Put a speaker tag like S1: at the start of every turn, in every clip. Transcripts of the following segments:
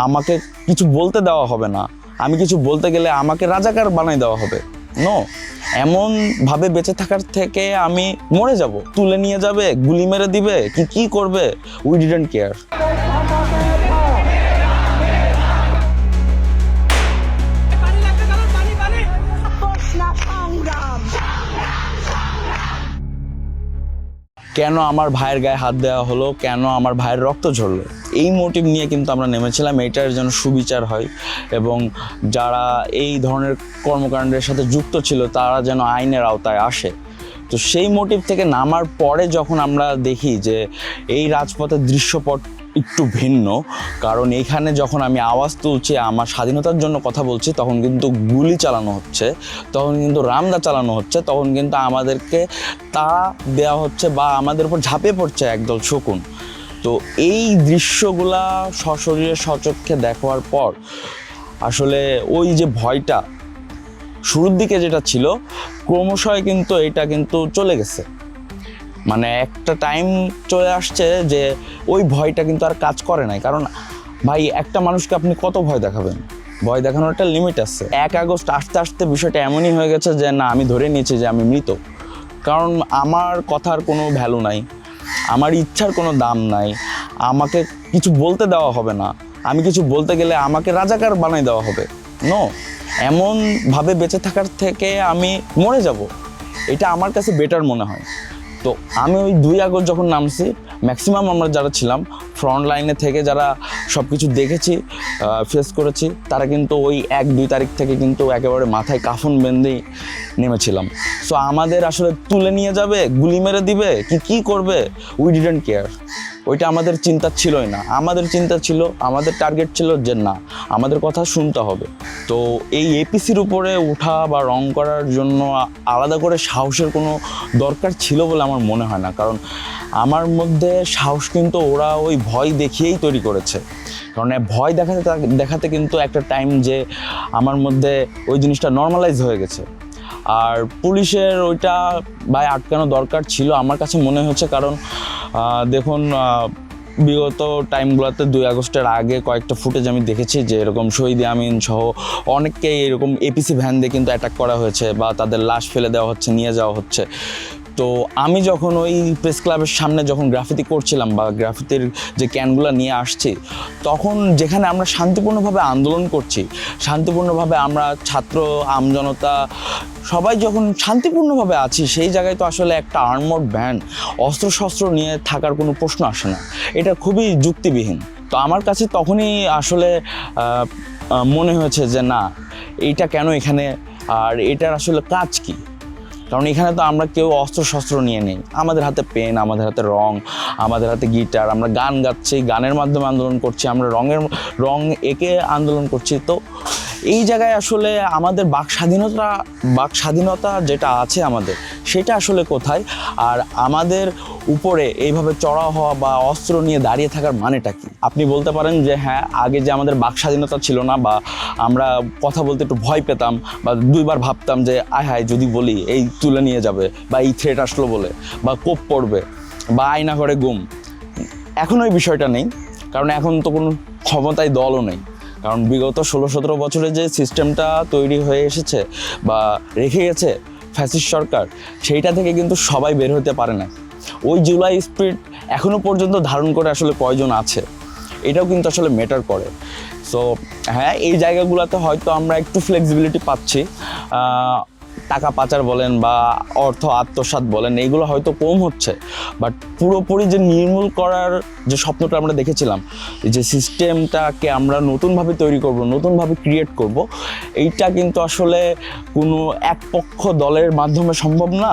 S1: আমাকে কিছু বলতে দেওয়া হবে না, আমি কিছু বলতে গেলে আমাকে রাজাকার বানাই দেওয়া হবে। নো, এমনভাবে বেঁচে থাকার থেকে আমি মরে যাব, তুলে নিয়ে যাবে, গুলি মেরে দিবে, কি করবে, উই ডিডন্ট কেয়ার। কেন আমার ভাইয়ের গায়ে হাত দেওয়া হলো, কেন আমার ভাইয়ের রক্ত ঝরলো, এই মোটিভ নিয়ে কিন্তু আমরা নেমেছিলাম। এইটার যেন সুবিচার হয় এবং যারা এই ধরনের কর্মকাণ্ডের সাথে যুক্ত ছিল তারা যেন আইনের আওতায় আসে। তো সেই মোটিভ থেকে নামার পরে যখন আমরা দেখি যে এই রাজপথের দৃশ্যপট একটু ভিন্ন, কারণ এইখানে যখন আমি আওয়াজ তুলছি, আমার স্বাধীনতার জন্য কথা বলছি, তখন কিন্তু গুলি চালানো হচ্ছে, তখন কিন্তু রামদা চালানো হচ্ছে, তখন কিন্তু আমাদেরকে তাড়া দেওয়া হচ্ছে বা আমাদের উপর ঝাঁপিয়ে পড়ছে একদল শকুন। তো এই দৃশ্যগুলা সশরীরে সচক্ষে দেখার পর আসলে ওই যে ভয়টা শুরুর দিকে যেটা ছিল, ক্রমশই কিন্তু এটা কিন্তু চলে গেছে। মানে একটা টাইম চলে আসছে যে ওই ভয়টা কিন্তু আর কাজ করে নাই। কারণ ভাই, একটা মানুষকে আপনি কত ভয় দেখাবেন? ভয় দেখানোর একটা লিমিট আছে। 1 আগস্ট আসতে আসতে বিষয়টা এমনই হয়ে গেছে যে না, আমি ধরে নিয়েছি যে আমি মৃত। কারণ আমার কথার কোনো ভ্যালু নাই, আমার ইচ্ছার কোনো দাম নাই, আমাকে কিছু বলতে দেওয়া হবে না, আমি কিছু বলতে গেলে আমাকে রাজাকার বানাই দেওয়া হবে। নো, এমনভাবে বেঁচে থাকার থেকে আমি মরে যাব, এটা আমার কাছে বেটার মনে হয়। তো আমি ওই 2 আগস্ট যখন নামছি, ম্যাক্সিমাম আমরা যারা ছিলাম ফ্রন্ট লাইনে থেকে, যারা সব কিছু দেখেছি, ফেস করেছি, তারা কিন্তু ওই 1-2 তারিখ থেকে কিন্তু একেবারে মাথায় কাফন বেঁধেই নেমেছিলাম। সো আমাদের আসলে তুলে নিয়ে যাবে, গুলি মেরে দিবে, কি করবে, উই ডিডন্ট কেয়ার। ওইটা আমাদের চিন্তা ছিলই না। আমাদের চিন্তা ছিল, আমাদের টার্গেট ছিল যে না, আমাদের কথা শুনতে হবে। তো এই এপিসির উপরে ওঠা বা রং করার জন্য আলাদা করে সাহসের কোনো দরকার ছিল বলে আমার মনে হয় না। কারণ আমার মধ্যে সাহস কিন্তু ওরা ওই ভয় দেখিয়েই তৈরি করেছে। কারণ ভয় দেখাতে কিন্তু একটা টাইম যে আমার মধ্যে ওই জিনিসটা নর্মালাইজ হয়ে গেছে। আর পুলিশের ওইটা ভাই আটকানো দরকার ছিল আমার কাছে মনে হচ্ছে। কারণ দেখুন, বিগত টাইমগুলোতে 2 আগস্টের আগে কয়েকটা ফুটেজ আমি দেখেছি যে এরকম শহীদ আমিন সহ অনেককেই এরকম এপিসি ভ্যান দিয়ে কিন্তু অ্যাটাক করা হয়েছে বা তাদের লাশ ফেলে দেওয়া হচ্ছে, নিয়ে যাওয়া হচ্ছে। তো আমি যখন ওই প্রেস ক্লাবের সামনে যখন গ্রাফিতি করছিলাম বা গ্রাফিতির যে ক্যানগুলো নিয়ে আসছি, তখন যেখানে আমরা শান্তিপূর্ণভাবে আন্দোলন করছি, শান্তিপূর্ণভাবে আমরা ছাত্র আমজনতা সবাই যখন শান্তিপূর্ণভাবে আছি, সেই জায়গায় তো আসলে একটা আর্মড ভ্যান অস্ত্রশস্ত্র নিয়ে থাকার কোনো প্রশ্ন আসে না। এটা খুবই যুক্তিবিহীন। তো আমার কাছে তখনই আসলে মনে হয়েছে যে না, এইটা কেন এখানে, আর এটার আসলে কাজ কি। কারণ এখানে তো আমরা কেউ অস্ত্রশস্ত্র নিয়ে নেই, আমাদের হাতে পেন, আমাদের হাতে রং, আমাদের হাতে গিটার, আমরা গান গাচ্ছি, গানের মাধ্যমে আন্দোলন করছি, আমরা রং এঁকে আন্দোলন করছি। তো এই জায়গায় আসলে আমাদের বাক স্বাধীনতা যেটা আছে আমাদের, সেটা আসলে কোথায়? আর আমাদের উপরে এইভাবে চড়া হওয়া বা অস্ত্র নিয়ে দাঁড়িয়ে থাকার মানেটা কি? আপনি বলতে পারেন যে হ্যাঁ, আগে যে আমাদের বাক স্বাধীনতা ছিল না বা আমরা কথা বলতে একটু ভয় পেতাম বা 2বার ভাবতাম যে আয় হায় যদি বলি এই তুলে নিয়ে যাবে বা এই থ্রেট আসলো বলে বা কোপ পড়বে বা আয়না করে গুম। এখন ওই বিষয়টা নেই, কারণ এখন তো কোনো ক্ষমতায় দলও নেই। কারণ বিগত 16-17 বছরে যে সিস্টেমটা তৈরি হয়ে এসেছে বা রেখে গেছে ফ্যাসিস্ট সরকার, সেইটা থেকে কিন্তু সবাই বের হতে পারে না। ওই জুলাই স্পিরিট এখনও পর্যন্ত ধারণ করে আসলে কয়জন আছে, এটাও কিন্তু আসলে ম্যাটার করে। সো হ্যাঁ, এই জায়গাগুলোতে হয়তো আমরা একটু ফ্লেক্সিবিলিটি পাচ্ছি। টাকা পাচার বলেন বা অর্থ আত্মসাৎ বলেন, এইগুলো হয়তো কম হচ্ছে, বাট পুরোপুরি যে নির্মূল করার যে স্বপ্নটা আমরা দেখেছিলাম, যে সিস্টেমটাকে আমরা নতুনভাবে তৈরি করব, নতুনভাবে ক্রিয়েট করব, এইটা কিন্তু আসলে কোনো একপক্ষ দলের মাধ্যমে সম্ভব না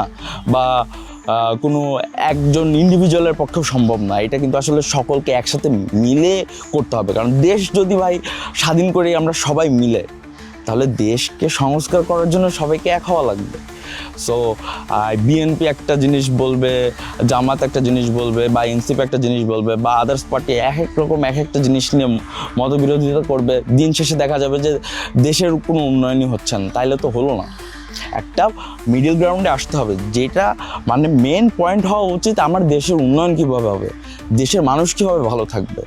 S1: বা কোনো একজন ইন্ডিভিজুয়ালের পক্ষেও সম্ভব না। এটা কিন্তু আসলে সকলকে একসাথে মিলে করতে হবে। কারণ দেশ যদি ভাই স্বাধীন করে আমরা সবাই মিলে, তাহলে দেশকে সংস্কার করার জন্য সবাইকে এক হওয়া লাগবে। সো বিএনপি একটা জিনিস বলবে, জামাত একটা জিনিস বলবে বা এনসিপি একটা জিনিস বলবে বা আদার্স পার্টি এক একটা জিনিস নিয়ে মতবিরোধিতা করবে। দিন শেষে দেখা যাবে যে দেশের কোনো উন্নয়নই হচ্ছে না। তাইলে তো হলো না। একটা মিডল গ্রাউন্ডে আসতে হবে, যেটা মানে মেন পয়েন্ট হওয়া উচিত, আমার দেশের উন্নয়ন কীভাবে হবে, দেশের মানুষ কীভাবে ভালো থাকবে।